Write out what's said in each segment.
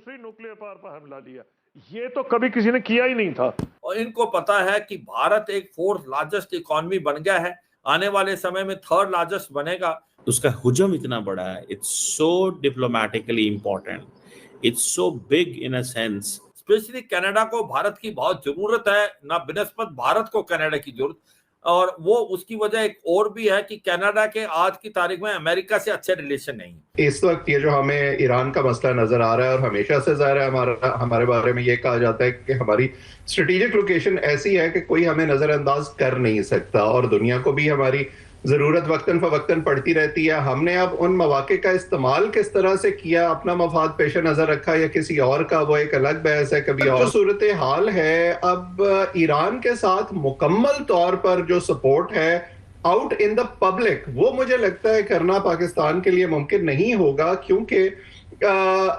दूसरी nuclear power पर हमला लिया। ये तो कभी किसी ने किया ही नहीं था। और इनको पता है कि भारत एक फोर्थ लार्जेस्ट इकोनॉमी बन गया है, आने वाले समय में थर्ड लार्जेस्ट बनेगा। उसका हुजम इतना बड़ा है, it's so diplomatically important, it's so big in a sense. Specially Canada को भारत की बहुत जरूरत है, ना बिनस्बत भारत को कनाडा की जरूरत। और वो उसकी वजह एक और भी है कि कनाडा के आज की तारीख में अमेरिका से अच्छे रिलेशन नहीं। इस वक्त ये जो हमें ईरान का मसला नजर आ रहा है, और हमेशा से ज़ाहिर है हमारे बारे में ये कहा जाता है कि हमारी स्ट्रेटेजिक लोकेशन ऐसी है कि कोई हमें नजरअंदाज कर नहीं सकता, और दुनिया को भी हमारी जरूरत वक्तन फवक्तन पड़ती रहती है। हमने अब उन मौके का इस्तेमाल किस तरह से किया, अपना मफाद पेश नजर रखा या किसी और का, वो एक अलग बहस है। कभी और सूरत हाल है अब ईरान के साथ मुकम्मल तौर पर जो सपोर्ट है आउट इन द पब्लिक, वो मुझे लगता है करना पाकिस्तान के लिए मुमकिन नहीं होगा, क्योंकि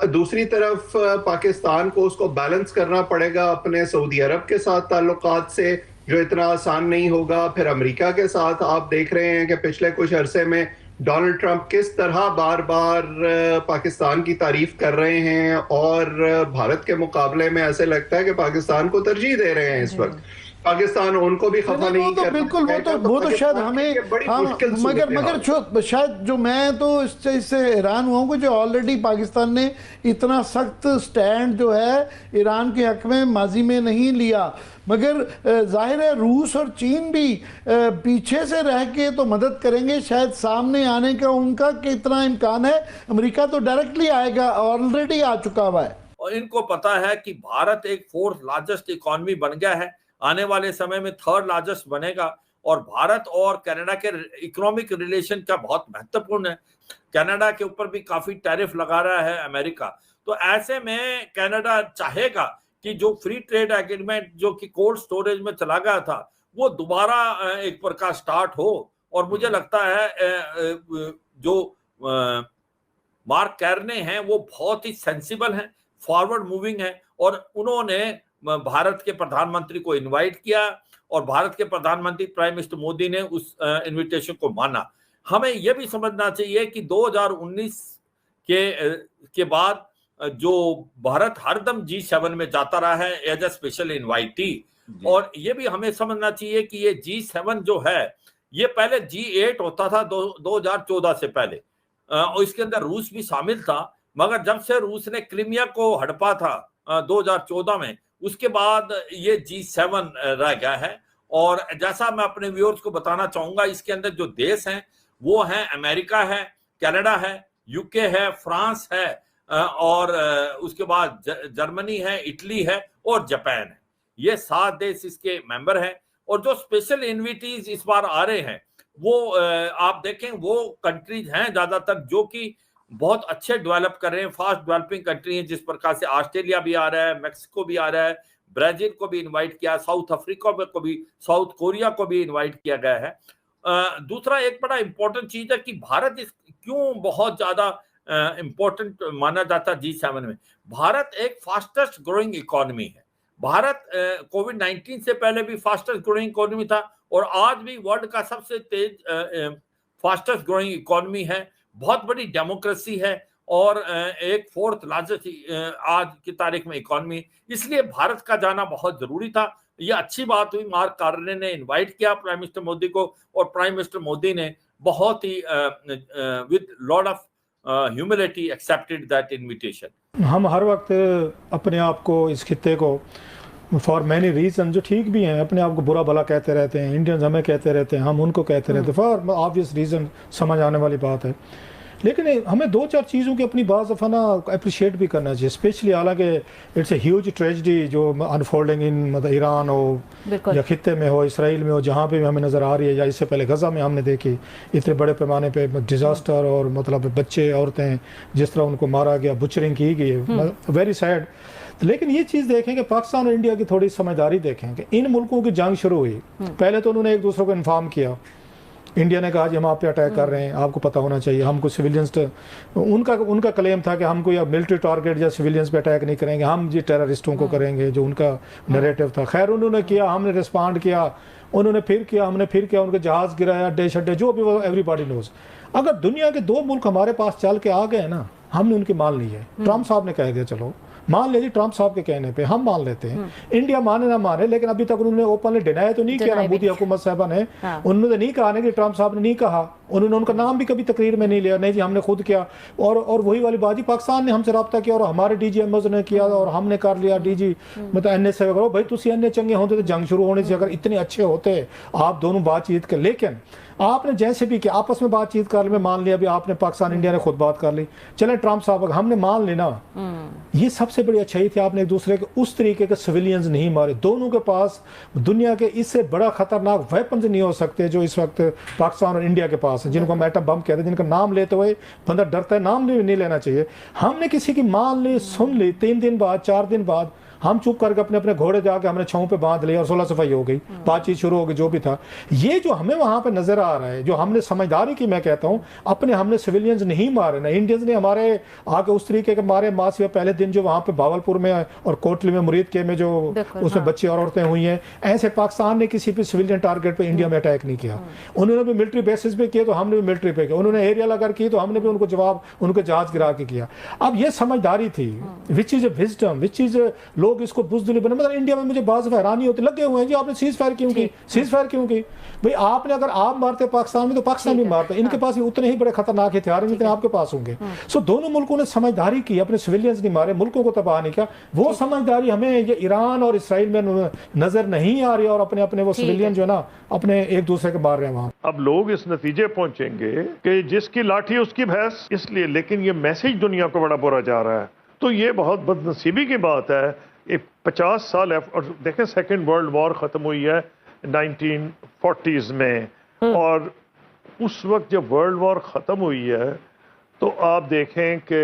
दूसरी तरफ पाकिस्तान को उसको बैलेंस करना पड़ेगा अपने सऊदी अरब के साथ ताल्लुकात से, जो इतना आसान नहीं होगा। फिर अमेरिका के साथ आप देख रहे हैं कि पिछले कुछ अरसे में डोनाल्ड ट्रंप किस तरह बार बार पाकिस्तान की तारीफ कर रहे हैं, और भारत के मुकाबले में ऐसे लगता है कि पाकिस्तान को तरजीह दे रहे हैं इस वक्त। पाकिस्तान उनको भी खफा नहीं तो बिल्कुल वो तो शायद हमें मगर शायद जो मैं तो इस चीज से हैरान हुआ हूँ कि जो ऑलरेडी पाकिस्तान ने इतना सख्त स्टैंड जो है ईरान के हक में माजी में नहीं लिया, मगर जाहिर है रूस और चीन भी पीछे से रह के तो मदद करेंगे, शायद सामने आने का उनका कितना इम्कान है। अमेरिका तो डायरेक्टली आएगा, ऑलरेडी आ चुका हुआ है। और इनको पता है कि भारत एक फोर्थ लार्जेस्ट इकोनॉमी बन गया है, आने वाले समय में थर्ड लार्जेस्ट बनेगा। और भारत और कनाडा के इकोनॉमिक रिलेशन का बहुत महत्वपूर्ण है। कनाडा के ऊपर भी काफी टैरिफ लगा रहा है अमेरिका, तो ऐसे में कनाडा चाहेगा कि जो फ्री ट्रेड एग्रीमेंट जो कि कोल्ड स्टोरेज में चला गया था वो दोबारा एक प्रकार स्टार्ट हो। और मुझे लगता है जो मार्क कार्ने हैं वो बहुत ही सेंसिबल हैं, फॉरवर्ड मूविंग है, और उन्होंने भारत के प्रधानमंत्री को इनवाइट किया, और भारत के प्रधानमंत्री प्राइम मिनिस्टर मोदी ने उस इनविटेशन को माना। हमें यह भी समझना चाहिए कि 2019 के बाद जो भारत हरदम G7 में जाता रहा है एज ए स्पेशल इनवाइटी, और ये भी हमें समझना चाहिए कि ये G7 जो है ये पहले G8 होता था 2014 से पहले, और इसके अंदर रूस भी शामिल था। मगर जब से रूस ने क्रीमिया को हड़पा था 2014 में, उसके बाद ये G7 रह गया है। और जैसा मैं अपने व्यूअर्स को बताना चाहूंगा, इसके अंदर जो देश हैं वो हैं अमेरिका है, कनाडा है, यूके है, फ्रांस है, और उसके बाद जर्मनी है, इटली है और जापान है। ये 7 देश इसके मेंबर हैं। और जो स्पेशल इन्विटीज इस बार आ रहे हैं वो आप देखें वो कंट्रीज हैं ज्यादातर जो कि बहुत अच्छे डेवलप कर रहे हैं, फास्ट डेवलपिंग कंट्री है। जिस प्रकार से ऑस्ट्रेलिया भी आ रहा है, मैक्सिको भी आ रहा है, ब्राजील को भी इनवाइट किया, साउथ अफ्रीका को भी, साउथ कोरिया को भी इनवाइट किया गया है। दूसरा एक बड़ा इंपॉर्टेंट चीज है कि भारत क्यों बहुत ज्यादा इंपॉर्टेंट माना जाता है G7 में। भारत एक फास्टेस्ट ग्रोइंग इकोनॉमी है। भारत कोविड-19 से पहले भी फास्टेस्ट ग्रोइंग इकोनॉमी था, और आज भी वर्ल्ड का सबसे तेज फास्टेस्ट ग्रोइंग इकोनॉमी है। बहुत बड़ी डेमोक्रेसी है, और एक फोर्थ लार्जेस्ट आज की तारीख में इकोनॉमी। इसलिए भारत का जाना बहुत जरूरी था। ये अच्छी बात हुई, मार्क कार्ने ने इनवाइट किया प्राइम मिनिस्टर मोदी को, और प्राइम मिनिस्टर मोदी ने बहुत ही with lot of humility accepted that invitation. हम हर वक्त अपने आप को, इस खित्ते को फॉर मैनी रीजन जो ठीक भी हैं, अपने आप को बुरा भला कहते रहते हैं। इंडियंस हमें कहते रहते हैं, हम उनको कहते रहते हैं, फॉर ऑब्वियस रीजन, समझ आने वाली बात है। लेकिन हमें 2-4 चीज़ों की अपनी बात दफ़ा ना अप्रिशिएट भी करना चाहिए, स्पेशली हालांकि इट्स ए ह्यूज ट्रेजिडी जो अनफोल्डिंग इन मतलब ईरान हो या खित्ते में हो, इसराइल में हो, जहाँ पे भी हमें नज़र आ रही है, या इससे पहले गज़ा में हमने देखी इतने बड़े पैमाने पे डिज़ास्टर, और मतलब बच्चे औरतें जिस तरह उनको मारा गया, बुचरिंग की गई है, वेरी सैड। लेकिन ये चीज़ देखें कि पाकिस्तान और इंडिया की थोड़ी समझदारी देखें कि इन मुल्कों की जंग शुरू हुई, पहले तो उन्होंने एक दूसरे को इन्फॉर्म किया। इंडिया ने कहा जी हम आप पे अटैक कर रहे हैं, आपको पता होना चाहिए, हमको सिविलियंस, उनका क्लेम था कि हमको या मिलिट्री टारगेट या सिविलियंस पे अटैक नहीं करेंगे, हम जी टेररिस्टों को करेंगे, जो उनका नैरेटिव था। खैर उन्होंने किया, हमने रिस्पॉन्ड किया, उन्होंने फिर किया, हमने फिर किया, उनके जहाज़ गिराया, अड्डे शड्डे जो भी, वो एवरीबॉडी नोज। अगर दुनिया के 2 मुल्क हमारे पास चल के आ गए ना, हमने उनकी मान ली है। ट्रम्प साहब ने कह दिया चलो मान लीजिए, ट्रम्प साहब के कहने पे हम मान लेते हैं, इंडिया माने ना माने, लेकिन अभी तक उन्होंने ओपनली डिनाई तो नहीं किया ना मोदी हुकूमत साहबा ने। उन्होंने नहीं कहा ना कि ट्रम्प साहब ने नहीं कहा, उन्होंने उनका नाम भी कभी तकरीर में नहीं लिया, नहीं जी हमने खुद किया। और वही वाली बात ही, पाकिस्तान ने हमसे रब्ता किया और हमारे DGMOs ने किया और हमने कर लिया DG मतलब NSA करो भाई, तुम अन्य चंगे होते तो जंग शुरू होने से अगर इतने अच्छे होते आप दोनों बातचीत कर, लेकिन आपने जैसे भी किया आपस में बातचीत कर ली, मैं मान लिया, अभी आपने पाकिस्तान इंडिया ने खुद बात कर ली, चले ट्रम्प साहब हमने मान लेना, ये सबसे बड़ी अच्छाई थी, आपने एक दूसरे के उस तरीके के सिविलियंस नहीं मारे। दोनों के पास दुनिया के इससे बड़ा खतरनाक वेपन्स नहीं हो सकते जो इस वक्त पाकिस्तान और इंडिया के पास है, जिनको हम एटम बम कहते हैं, जिनका नाम लेते हुए बंदा डरता है, नाम नहीं लेना चाहिए। हमने किसी की मान ली, सुन ली, 3 दिन बाद 4 दिन बाद हम चुप करके अपने अपने घोड़े जाके हमने छांव पे बांध लिया और 16 सफाई हो गई, बातचीत शुरू हो गई, जो भी था। ये जो हमें वहां पे नजर आ रहा है, जो हमने समझदारी की, मैं कहता हूँ अपने, हमने सिविलियंस नहीं मारे ना इंडियंस ने हमारे आके उस तरीके के मारे। मासिया पहले दिन जो वहां पे भावलपुर में और कोटली में मुरीद के में जो उसमें बच्चे और औरतें हुई हैं, ऐसे पाकिस्तान ने किसी भी सिविलियन टारगेट पे इंडिया में अटैक नहीं किया। उन्होंने भी मिलिट्री बेसिस पे किया तो हमने भी मिलिट्री पे किया, उन्होंने एरिया अगर की तो हमने भी उनको जवाब उनके जहाज गिरा के किया। अब ये समझदारी थी, which is a wisdom, which is लोग इसको बुजदिली। मतलब इंडिया में मुझे बहुत हैरानी होती, लगे हुए हैं जी आपने सीज फायर क्यों की, सीज फायर क्यों की भाई? आपने अगर आप मारते पाकिस्तान में तो पाकिस्तान भी मारता, इनके पास भी उतने ही बड़े खतरनाक हथियार जितने आपके पास होंगे। सो दोनों मुल्कों ने समझदारी की, अपने सिविलियंस नहीं मारे, मुल्कों को तबाह नहीं किया। वो समझदारी हमें ये ईरान और इसराइल में नजर नहीं आ रही, और अपने अपने वो सिविलियन जो है ना अपने एक दूसरे को मार रहे हैं वहां। अब लोग इस नतीजे पहुंचेंगे कि जिसकी लाठी उसकी भैंस, इसलिए। लेकिन ये मैसेज दुनिया को बड़ा बुरा जा रहा है, तो ये बहुत बदनसीबी की बात है। 50 साल और देखें, सेकेंड वर्ल्ड वॉर खत्म हुई है 1940s में, और उस वक्त जब वर्ल्ड वॉर खत्म हुई है तो आप देखें कि